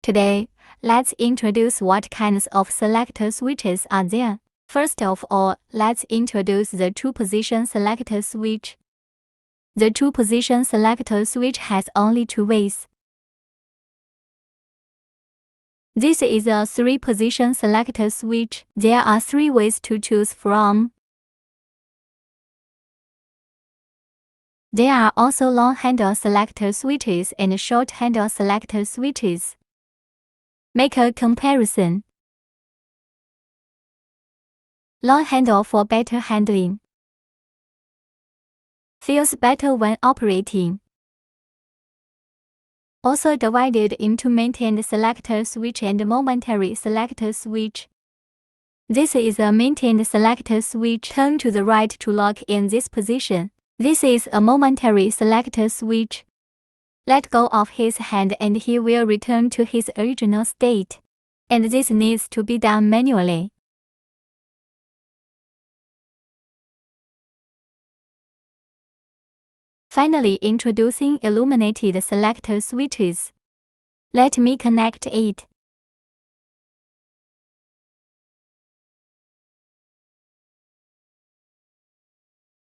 Today, let's introduce what kinds of selector switches are there. First of all, let's introduce the two-position selector switch. The two-position selector switch has only two ways. This is a three-position selector switch. There are three ways to choose from. There are also long-handle selector switches and short-handle selector switches. Make a comparison. Long handle for better handling. Feels better when operating. Also divided into maintained selector switch and momentary selector switch. This is a maintained selector switch. Turn to the right to lock in this position. This is a momentary selector switch. Let go of his hand and he will return to his original state. And this needs to be done manually. Finally, introducing illuminated selector switches. Let me connect it.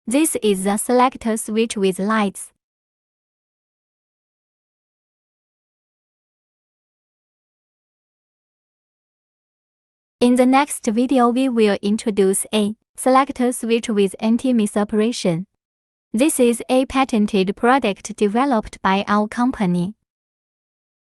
This is the selector switch with lights. In the next video, we will introduce a selector switch with anti-miss operation. This is a patented product developed by our company.